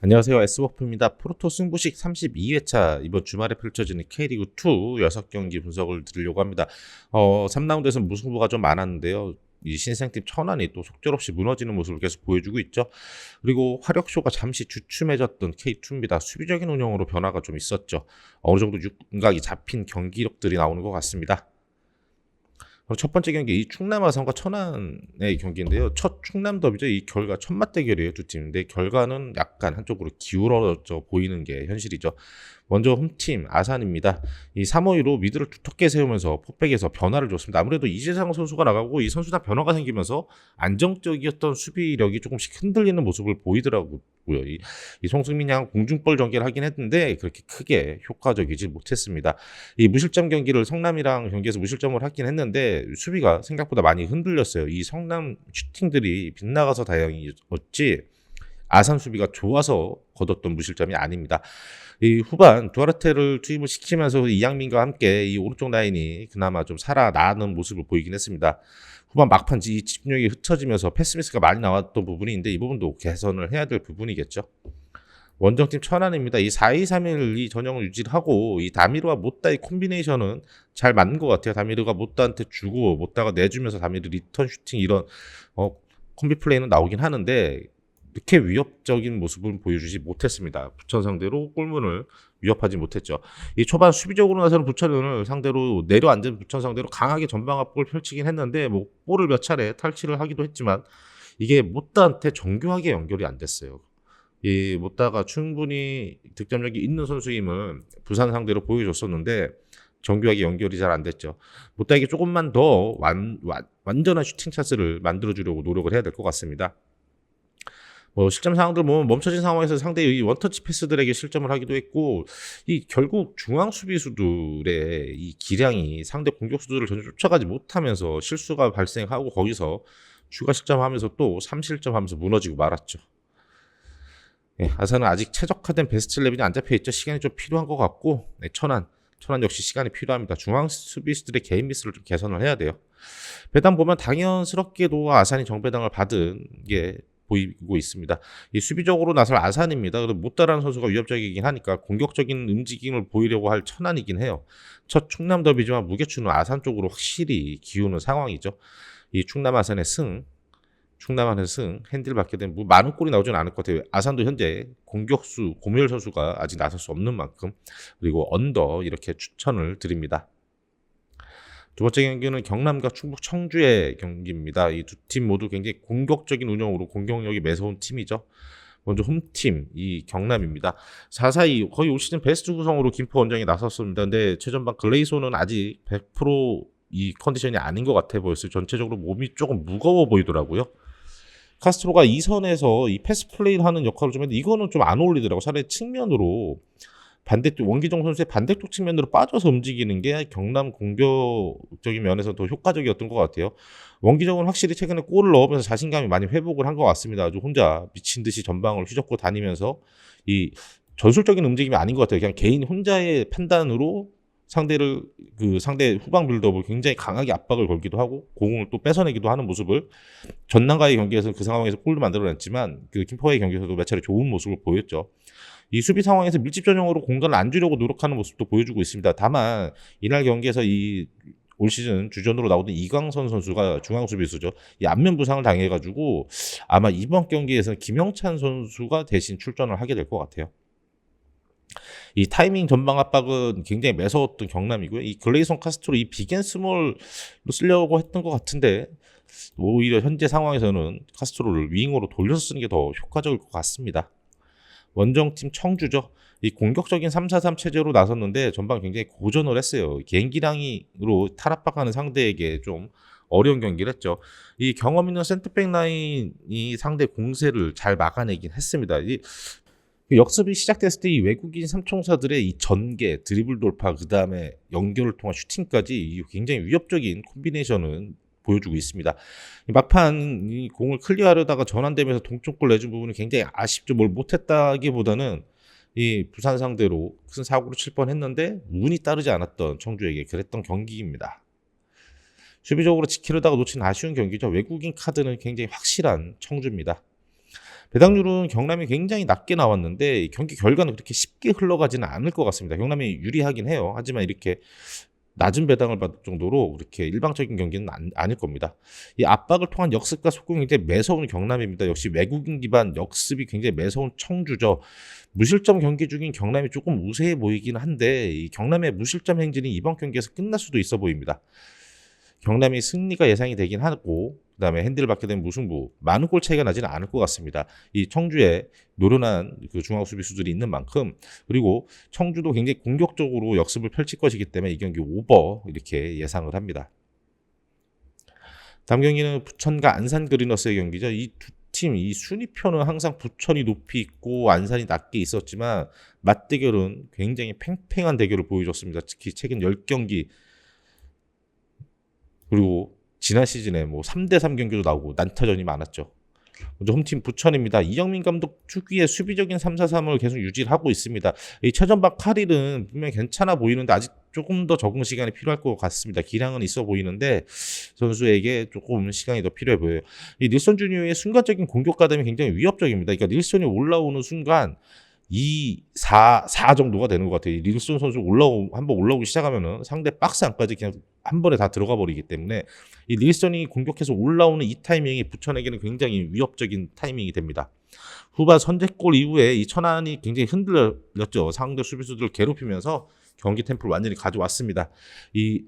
안녕하세요. S버프입니다. 프로토 승부식 32회차 이번 주말에 펼쳐지는 K리그2 6경기 분석을 드리려고 합니다. 3라운드에서 무승부가 좀 많았는데요. 이 신생팀 천안이 또 속절없이 무너지는 모습을 계속 보여주고 있죠. 그리고 화력쇼가 잠시 주춤해졌던 K2입니다. 수비적인 운영으로 변화가 좀 있었죠. 어느 정도 윤곽이 잡힌 경기력들이 나오는 것 같습니다. 첫 번째 경기 이 충남 아산과 천안의 경기인데요. 첫 충남 더비죠. 이 결과 첫 맞대결이에요, 두 팀인데 결과는 약간 한쪽으로 기울어져 보이는 게 현실이죠. 먼저 홈팀 아산입니다. 이 3-5-2로 미드를 두텁게 세우면서 포백에서 변화를 줬습니다. 아무래도 이재상 선수가 나가고 이 선수단 변화가 생기면서 안정적이었던 수비력이 조금씩 흔들리는 모습을 보이더라고요. 이 송승민 양 공중볼 전개를 하긴 했는데 그렇게 크게 효과적이지 못했습니다. 이 무실점 경기를 성남이랑 경기에서 무실점을 하긴 했는데 수비가 생각보다 많이 흔들렸어요. 이 성남 슈팅들이 빗나가서 다행이었지 아산 수비가 좋아서 거뒀던 무실점이 아닙니다. 이 후반 두아르테를 투입을 시키면서 이양민과 함께 이 오른쪽 라인이 그나마 좀 살아나는 모습을 보이긴 했습니다. 후반 막판 이 집중력이 흩어지면서 패스미스가 많이 나왔던 부분이 있는데 이 부분도 개선을 해야 될 부분이겠죠. 원정팀 천안입니다. 이 4-2-3-1 이 전형을 유지하고 이 다미르와 못다의 콤비네이션은 잘 맞는 것 같아요. 다미르가 못다한테 주고 못다가 내주면서 다미르 리턴 슈팅 이런 콤비 플레이는 나오긴 하는데 이렇게 위협적인 모습을 보여주지 못했습니다. 부천 상대로 골문을 위협하지 못했죠. 이 초반 수비적으로 나서는 부천을 상대로 내려앉은 부천 상대로 강하게 전방 압박을 펼치긴 했는데 뭐 볼을 몇 차례 탈취를 하기도 했지만 이게 못다한테 정교하게 연결이 안 됐어요. 이 못다가 충분히 득점력이 있는 선수임을 부산 상대로 보여줬었는데 정교하게 연결이 잘 안 됐죠. 못다에게 조금만 더 완전한 슈팅 찬스를 만들어주려고 노력을 해야 될 것 같습니다. 실점 상황들 보면 멈춰진 상황에서 상대의 원터치 패스들에게 실점을 하기도 했고, 이 결국 중앙 수비수들의 이 기량이 상대 공격수들을 전혀 쫓아가지 못하면서 실수가 발생하고 거기서 추가 실점하면서 또 3실점하면서 무너지고 말았죠. 아산은 아직 최적화된 베스트 11이 안 잡혀 있죠. 시간이 좀 필요한 것 같고, 천안 역시 시간이 필요합니다. 중앙 수비수들의 개인 미스를 좀 개선을 해야 돼요. 배당 보면 당연스럽게도 아산이 정배당을 받은 게 보이고 있습니다. 이 수비적으로 나설 아산입니다. 그래도 못다라는 선수가 위협적이긴 하니까 공격적인 움직임을 보이려고 할 천안이긴 해요. 첫 충남 더비지만 무게추는 아산 쪽으로 확실히 기우는 상황이죠. 이 충남 아산의 핸들 받게 되면 많은 골이 나오지는 않을 것 같아요. 아산도 현재 공격수 고무열 선수가 아직 나설 수 없는 만큼 그리고 언더 이렇게 추천을 드립니다. 두 번째 경기는 경남과 충북 청주의 경기입니다. 이 두 팀 모두 굉장히 공격적인 운영으로 공격력이 매서운 팀이죠. 먼저 홈팀 이 경남입니다. 4-4-2 거의 올 시즌 베스트 구성으로 김포 원정에 나섰습니다. 근데 최전방 글레이소는 아직 100%이 컨디션이 아닌 것 같아 보였어요. 전체적으로 몸이 조금 무거워 보이더라고요. 카스트로가 2선에서 이 패스 플레이를 하는 역할을 좀 했는데 이거는 좀 안 어울리더라고요. 차라리 측면으로 반대쪽 원기종 선수의 반대쪽 측면으로 빠져서 움직이는 게 경남 공격적인 면에서 더 효과적이었던 것 같아요. 원기종은 확실히 최근에 골을 넣으면서 자신감이 많이 회복을 한 것 같습니다. 아주 혼자 미친 듯이 전방을 휘젓고 다니면서 이 전술적인 움직임이 아닌 것 같아요. 그냥 개인 혼자의 판단으로 상대 후방 빌드업을 굉장히 강하게 압박을 걸기도 하고 공을 또 뺏어내기도 하는 모습을 전남과의 경기에서 그 상황에서 골도 만들어냈지만 그 김포와의 경기에서도 몇 차례 좋은 모습을 보였죠. 이 수비 상황에서 밀집 전형으로 공간을 안 주려고 노력하는 모습도 보여주고 있습니다. 다만 이날 경기에서 올 시즌 주전으로 나오던 이광선 선수가 중앙 수비수죠. 이 안면 부상을 당해가지고 아마 이번 경기에서는 김영찬 선수가 대신 출전을 하게 될 것 같아요. 이 타이밍 전방 압박은 굉장히 매서웠던 경남이고요. 이 글레이son 카스트로 이 빅앤스몰로 쓰려고 했던 것 같은데 오히려 현재 상황에서는 카스트로를 윙으로 돌려서 쓰는 게 더 효과적일 것 같습니다. 원정팀 청주죠. 이 공격적인 3-4-3 체제로 나섰는데 전방 굉장히 고전을 했어요. 개인기량으로 탈압박하는 상대에게 좀 어려운 경기를 했죠. 이 경험 있는 센터백 라인이 상대 공세를 잘 막아내긴 했습니다. 역습이 시작됐을 때 이 외국인 삼총사들의 이 전개, 드리블 돌파, 그 다음에 연결을 통한 슈팅까지 굉장히 위협적인 콤비네이션은 보여주고 있습니다. 막판 이 공을 클리어하려다가 전환되면서 동점골 내준 부분이 굉장히 아쉽죠. 뭘 못했다기보다는 이 부산 상대로 큰 사고를 칠 뻔했는데 운이 따르지 않았던 청주에게 그랬던 경기입니다. 수비적으로 지키려다가 놓친 아쉬운 경기죠. 외국인 카드는 굉장히 확실한 청주입니다. 배당률은 경남이 굉장히 낮게 나왔는데 경기 결과는 그렇게 쉽게 흘러가지는 않을 것 같습니다. 경남이 유리하긴 해요. 하지만 이렇게 낮은 배당을 받을 정도로 그렇게 일방적인 경기는 아닐 겁니다. 이 압박을 통한 역습과 속공이 굉장히 매서운 경남입니다. 역시 외국인 기반 역습이 굉장히 매서운 청주죠. 무실점 경기 중인 경남이 조금 우세해 보이긴 한데 이 경남의 무실점 행진이 이번 경기에서 끝날 수도 있어 보입니다. 경남이 승리가 예상이 되긴 하고 그다음에 핸디를 받게 되면 무승부, 많은 골 차이가 나지는 않을 것 같습니다. 이 청주에 노련한 그 중앙 수비수들이 있는 만큼, 그리고 청주도 굉장히 공격적으로 역습을 펼칠 것이기 때문에 이 경기 오버 이렇게 예상을 합니다. 다음 경기는 부천과 안산 그리너스의 경기죠. 이 두 팀, 이 순위표는 항상 부천이 높이 있고 안산이 낮게 있었지만 맞대결은 굉장히 팽팽한 대결을 보여줬습니다. 특히 최근 10경기, 그리고 지난 시즌에 뭐 3대3 경기도 나오고 난타전이 많았죠. 먼저 홈팀 부천입니다. 이영민 감독 특유의 수비적인 3-4-3을 계속 유지를 하고 있습니다. 이 최전방 카릴은 분명히 괜찮아 보이는데 아직 조금 더 적응 시간이 필요할 것 같습니다. 기량은 있어 보이는데 선수에게 조금 시간이 더 필요해 보여요. 이 닐슨 주니어의 순간적인 공격 가담이 굉장히 위협적입니다. 그러니까 닐슨이 올라오는 순간 4 정도가 되는 것 같아요. 닐슨 선수 한번 올라오기 시작하면은 상대 박스 안까지 그냥 한 번에 다 들어가 버리기 때문에 이 닐슨이 공격해서 올라오는 이 타이밍이 부천에게는 굉장히 위협적인 타이밍이 됩니다. 후반 선제골 이후에 이 천안이 굉장히 흔들렸죠. 상대 수비수들을 괴롭히면서 경기 템포를 완전히 가져왔습니다. 이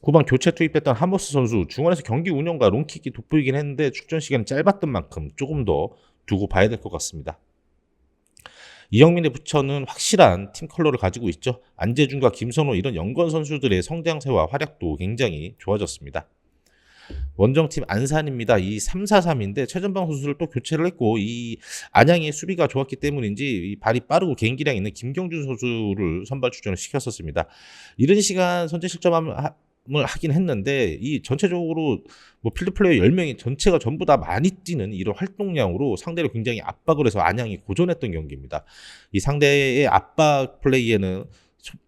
후반 교체 투입됐던 하모스 선수 중원에서 경기 운영과 롱킥이 돋보이긴 했는데 출전 시간이 짧았던 만큼 조금 더 두고 봐야 될 것 같습니다. 이영민의 부천은 확실한 팀 컬러를 가지고 있죠. 안재준과 김선호 이런 연건 선수들의 성장세와 활약도 굉장히 좋아졌습니다. 원정팀 안산입니다. 이 3-4-3인데 최전방 선수를 또 교체를 했고 이 안양의 수비가 좋았기 때문인지 이 발이 빠르고 개인기량 있는 김경준 선수를 선발 출전을 시켰었습니다. 이른 시간 선제 실점을 하긴 했는데 이 전체적으로 뭐 필드 플레이어 10명이 전체가 전부 다 많이 뛰는 이런 활동량으로 상대를 굉장히 압박을 해서 안양이 고전했던 경기입니다. 이 상대의 압박 플레이에는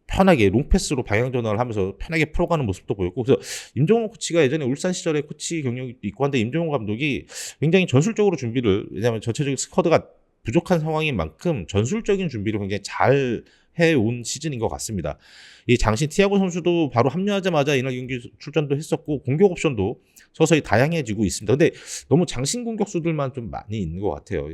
편하게 롱패스로 방향 전환을 하면서 편하게 풀어가는 모습도 보였고, 그래서 임종원 코치가 예전에 울산 시절에 코치 경력이 있고 한데 임종원 감독이 굉장히 전술적으로 준비를, 왜냐하면 전체적인 스쿼드가 부족한 상황인 만큼 전술적인 준비를 굉장히 잘 해온 시즌인 것 같습니다. 이 장신 티아고 선수도 바로 합류하자마자 이날 경기 출전도 했었고 공격 옵션도 서서히 다양해지고 있습니다. 근데 너무 장신 공격수들만 좀 많이 있는 것 같아요.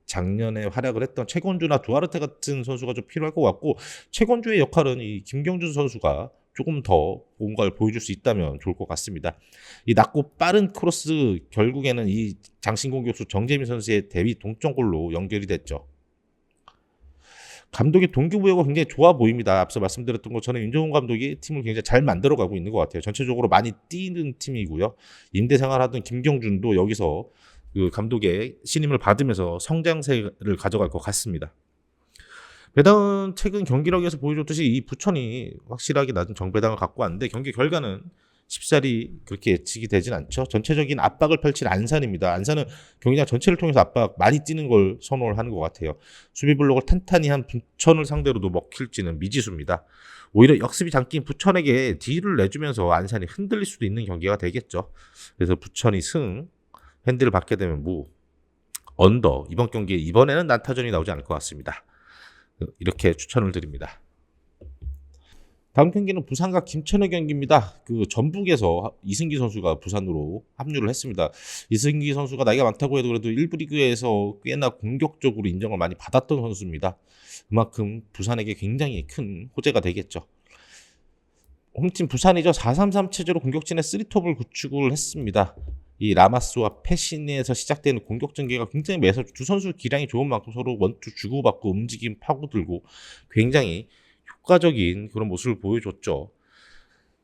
작년에 활약을 했던 최건주나 두아르테 같은 선수가 좀 필요할 것 같고, 최건주의 역할은 이 김경준 선수가 조금 더 뭔가를 보여줄 수 있다면 좋을 것 같습니다. 이 낮고 빠른 크로스, 결국에는 이 장신 공격수 정재민 선수의 데뷔 동점골로 연결이 됐죠. 감독의 동기부여가 굉장히 좋아 보입니다. 앞서 말씀드렸던 것처럼 임종훈 감독이 팀을 굉장히 잘 만들어가고 있는 것 같아요. 전체적으로 많이 뛰는 팀이고요. 임대 생활하던 김경준도 여기서 그 감독의 신임을 받으면서 성장세를 가져갈 것 같습니다. 배당은 최근 경기력에서 보여줬듯이 이 부천이 확실하게 낮은 정배당을 갖고 왔는데 경기 결과는 쉽사리 그렇게 예측이 되진 않죠. 전체적인 압박을 펼친 안산입니다. 안산은 경기장 전체를 통해서 압박 많이 뛰는 걸 선호를 하는 것 같아요. 수비 블록을 탄탄히 한 부천을 상대로도 먹힐지는 미지수입니다. 오히려 역습이 잠긴 부천에게 딜을 내주면서 안산이 흔들릴 수도 있는 경기가 되겠죠. 그래서 부천이 승, 핸디를 받게 되면 무, 언더, 이번 경기에 이번에는 난타전이 나오지 않을 것 같습니다. 이렇게 추천을 드립니다. 다음 경기는 부산과 김천의 경기입니다. 그 전북에서 이승기 선수가 부산으로 합류를 했습니다. 이승기 선수가 나이가 많다고 해도 그래도 1부 리그에서 꽤나 공격적으로 인정을 많이 받았던 선수입니다. 그만큼 부산에게 굉장히 큰 호재가 되겠죠. 홈팀 부산이죠. 4-3-3 체제로 공격진의 3톱을 구축을 했습니다. 이 라마스와 패신에서 시작되는 공격 전개가 굉장히 매서, 두 선수 기량이 좋은 만큼 서로 원투 주고받고 움직임 파고들고 굉장히 효과적인 그런 모습을 보여줬죠.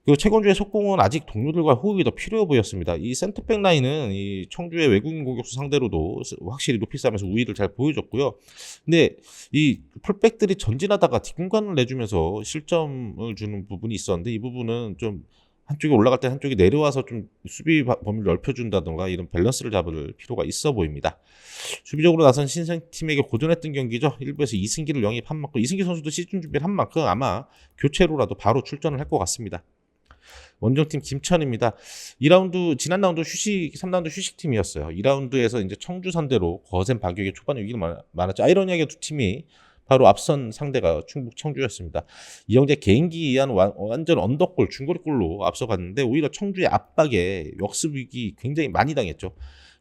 그리고 최건주의 속공은 아직 동료들과 호흡이 더 필요해 보였습니다. 이 센터백 라인은 이 청주의 외국인 공격수 상대로도 확실히 높이 싸면서 우위를 잘 보여줬고요. 근데 이 풀백들이 전진하다가 뒷공간을 내주면서 실점을 주는 부분이 있었는데 이 부분은 좀 한쪽이 올라갈 때 한쪽이 내려와서 좀 수비 범위를 넓혀준다던가 이런 밸런스를 잡을 필요가 있어 보입니다. 수비적으로 나선 신생팀에게 고전했던 경기죠. 1부에서 이승기를 영입한 만큼 이승기 선수도 시즌 준비를 한 만큼 아마 교체로라도 바로 출전을 할 것 같습니다. 원정팀 김천입니다. 2라운드 지난 라운드 3라운드 휴식팀이었어요. 2라운드에서 이제 청주 상대로 거센 반격에 초반에 위기가 많았죠. 아이러니하게 두 팀이 바로 앞선 상대가 충북 청주였습니다. 이영재 개인기에 의한 완전 언더골 중거리골로 앞서갔는데 오히려 청주의 압박에 역습 위기 굉장히 많이 당했죠.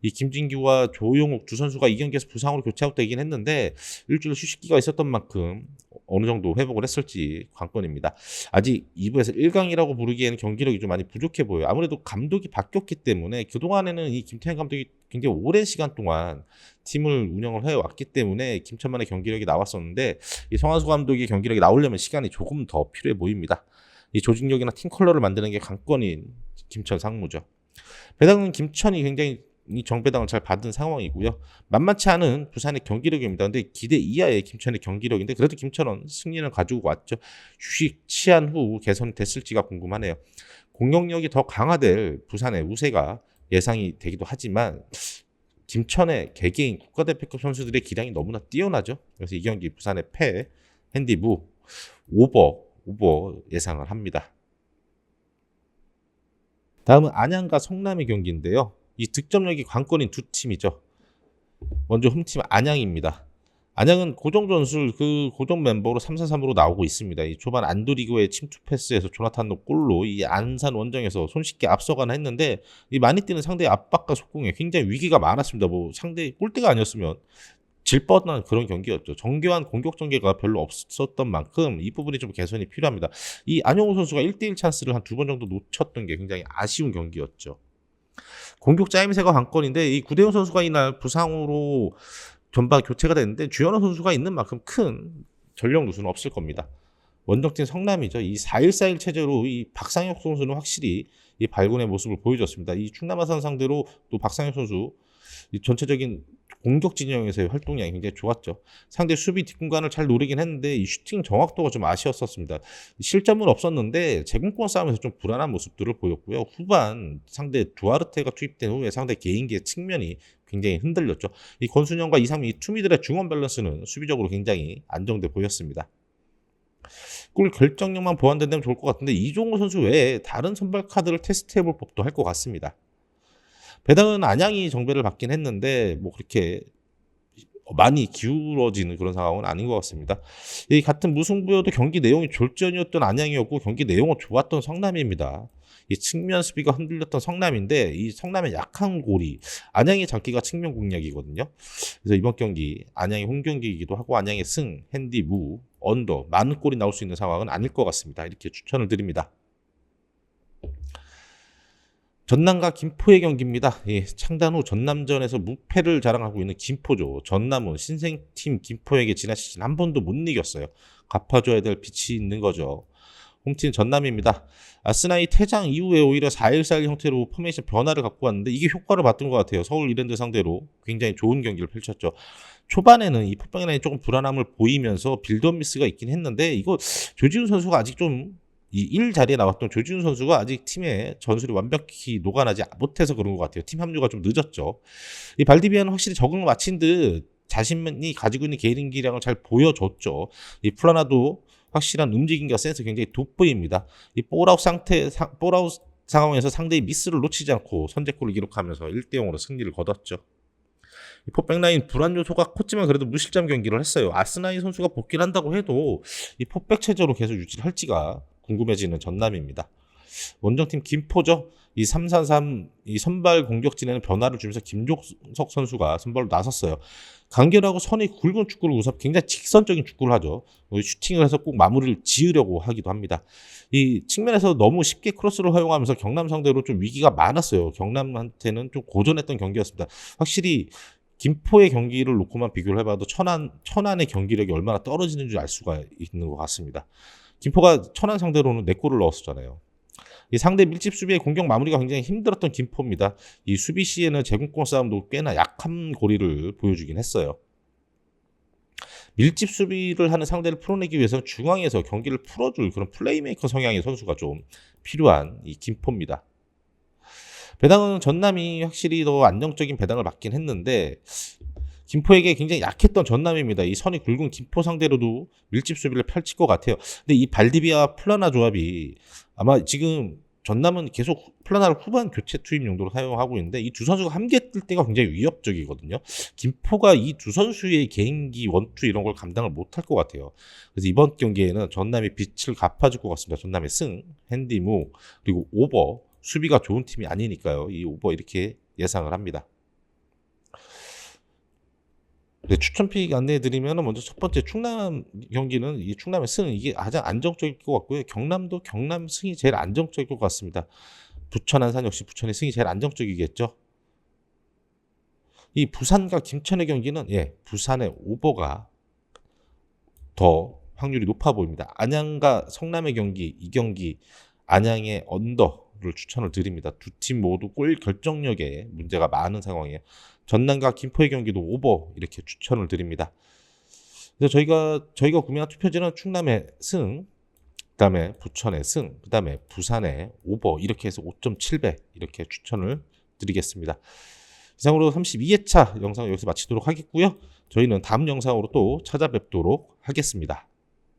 이 김진규와 조용욱 두 선수가 이 경기에서 부상으로 교체 아웃되긴 했는데 일주일 휴식기가 있었던 만큼 어느 정도 회복을 했을지 관건입니다. 아직 2부에서 1강이라고 부르기에는 경기력이 좀 많이 부족해 보여요. 아무래도 감독이 바뀌었기 때문에 그동안에는 이 김태형 감독이 굉장히 오랜 시간 동안 팀을 운영을 해왔기 때문에 김천만의 경기력이 나왔었는데 이 성환수 감독의 경기력이 나오려면 시간이 조금 더 필요해 보입니다. 이 조직력이나 팀 컬러를 만드는 게 관건인 김천 상무죠. 배당은 김천이 굉장히 이 정배당을 잘 받은 상황이고요. 만만치 않은 부산의 경기력입니다. 근데 기대 이하의 김천의 경기력인데 그래도 김천은 승리를 가지고 왔죠. 휴식 취한 후 개선됐을지가 궁금하네요. 공격력이 더 강화될 부산의 우세가 예상이 되기도 하지만 김천의 개개인 국가대표급 선수들의 기량이 너무나 뛰어나죠. 그래서 이 경기 부산의 패, 핸디부, 오버 예상을 합니다. 다음은 안양과 성남의 경기인데요. 이 득점력이 관건인 두 팀이죠. 먼저 홈팀 안양입니다. 안양은 고정 전술 고정 멤버로 3-4-3으로 나오고 있습니다. 이 초반 안도리고의 침투 패스에서 조나탄노 골로 이 안산 원정에서 손쉽게 앞서가나 했는데 이 많이 뛰는 상대의 압박과 속공에 굉장히 위기가 많았습니다. 뭐 상대 골대가 아니었으면 질 뻔한 그런 경기였죠. 정교한 공격 전개가 별로 없었던 만큼 이 부분이 좀 개선이 필요합니다. 이 안영호 선수가 1대1 찬스를 한 2번 정도 놓쳤던 게 굉장히 아쉬운 경기였죠. 공격 짜임새가 관건인데 이 구대훈 선수가 이날 부상으로 전반 교체가 됐는데 주현호 선수가 있는 만큼 큰 전력 누수는 없을 겁니다. 원정팀 성남이죠. 이 4-1-4-1 체제로 이 박상혁 선수는 확실히 이 발군의 모습을 보여줬습니다. 이 충남 아산 상대로 또 박상혁 선수 이 전체적인 공격 진영에서의 활동량이 굉장히 좋았죠. 상대 수비 뒷공간을 잘 노리긴 했는데 이 슈팅 정확도가 좀 아쉬웠었습니다. 실점은 없었는데 제공권 싸움에서 좀 불안한 모습들을 보였고요. 후반 상대 두아르테가 투입된 후에 상대 개인기의 측면이 굉장히 흔들렸죠. 이 권순영과 이상민 이 투미들의 중원 밸런스는 수비적으로 굉장히 안정돼 보였습니다. 골 결정력만 보완된다면 좋을 것 같은데 이종호 선수 외에 다른 선발 카드를 테스트해볼 법도 할 것 같습니다. 배당은 안양이 정배를 받긴 했는데 뭐 그렇게 많이 기울어지는 그런 상황은 아닌 것 같습니다. 이 같은 무승부여도 경기 내용이 졸전이었던 안양이었고 경기 내용은 좋았던 성남입니다. 이 측면 수비가 흔들렸던 성남인데 이 성남의 약한 골이 안양의 장기가 측면 공략이거든요. 그래서 이번 경기 안양의 홈 경기이기도 하고 안양의 승, 핸디, 무, 언더 많은 골이 나올 수 있는 상황은 아닐 것 같습니다. 이렇게 추천을 드립니다. 전남과 김포의 경기입니다. 예, 창단 후 전남전에서 무패를 자랑하고 있는 김포죠. 전남은 신생팀 김포에게 지난 시즌 한 번도 못 이겼어요. 갚아줘야 될 빚이 있는 거죠. 홈팀 전남입니다. 아스나이 퇴장 이후에 오히려 4-1-4-1 형태로 포메이션 변화를 갖고 왔는데 이게 효과를 봤던 것 같아요. 서울 이랜드 상대로 굉장히 좋은 경기를 펼쳤죠. 초반에는 이 포백라인이 조금 불안함을 보이면서 빌드업 미스가 있긴 했는데 이거 조지훈 선수가 아직 좀 이 1 자리에 나왔던 조지훈 선수가 아직 팀의 전술이 완벽히 녹아나지 못해서 그런 것 같아요. 팀 합류가 좀 늦었죠. 이 발디비아는 확실히 적응을 마친 듯 자신이 가지고 있는 개인기량을 잘 보여줬죠. 이 플라나도 확실한 움직임과 센스 굉장히 돋보입니다. 이 볼아웃 상황에서 상대의 미스를 놓치지 않고 선제골을 기록하면서 1대0으로 승리를 거뒀죠. 이 포백라인 불안 요소가 컸지만 그래도 무실점 경기를 했어요. 아스나이 선수가 복귀를 한다고 해도 이 포백 체제로 계속 유지를 할지가 궁금해지는 전남입니다. 원정팀 김포죠. 이 3-4-3 이 선발 공격진에는 변화를 주면서 김종석 선수가 선발로 나섰어요. 간결하고 선이 굵은 축구를 우선 굉장히 직선적인 축구를 하죠. 슈팅을 해서 꼭 마무리를 지으려고 하기도 합니다. 이 측면에서 너무 쉽게 크로스를 허용하면서 경남 상대로 좀 위기가 많았어요. 경남한테는 좀 고전했던 경기였습니다. 확실히 김포의 경기를 놓고만 비교를 해봐도 천안의 경기력이 얼마나 떨어지는지 알 수가 있는 것 같습니다. 김포가 천안 상대로는 4골을 넣었었잖아요. 이 상대 밀집 수비의 공격 마무리가 굉장히 힘들었던 김포입니다. 이 수비 시에는 제공권 싸움도 꽤나 약한 고리를 보여주긴 했어요. 밀집 수비를 하는 상대를 풀어내기 위해서는 중앙에서 경기를 풀어줄 그런 플레이메이커 성향의 선수가 좀 필요한 이 김포입니다. 배당은 전남이 확실히 더 안정적인 배당을 맞긴 했는데 김포에게 굉장히 약했던 전남입니다. 이 선이 굵은 김포 상대로도 밀집 수비를 펼칠 것 같아요. 근데 이 발디비아 플라나 조합이 아마 지금 전남은 계속 플라나를 후반 교체 투입 용도로 사용하고 있는데 이 두 선수가 함께 뛸 때가 굉장히 위협적이거든요. 김포가 이 두 선수의 개인기 원투 이런 걸 감당을 못할 것 같아요. 그래서 이번 경기에는 전남이 빛을 갚아줄 것 같습니다. 전남의 승, 핸디무, 그리고 오버, 수비가 좋은 팀이 아니니까요. 이 오버 이렇게 예상을 합니다. 네, 추천픽 안내해드리면 먼저 첫 번째 충남 경기는 이 충남의 승 이게 가장 안정적일 것 같고요. 경남도 경남 승이 제일 안정적일 것 같습니다. 부천 안산 역시 부천의 승이 제일 안정적이겠죠. 이 부산과 김천의 경기는 부산의 오버가 더 확률이 높아 보입니다. 안양과 성남의 경기 이 경기 안양의 언더를 추천을 드립니다. 두 팀 모두 골 결정력에 문제가 많은 상황이에요. 전남과 김포의 경기도 오버 이렇게 추천을 드립니다. 그래서 저희가 구매한 투표지는 충남의 승, 그다음에 부천의 승, 그다음에 부산의 오버 이렇게 해서 5.7배 이렇게 추천을 드리겠습니다. 이상으로 32회차 영상을 여기서 마치도록 하겠고요. 저희는 다음 영상으로 또 찾아뵙도록 하겠습니다.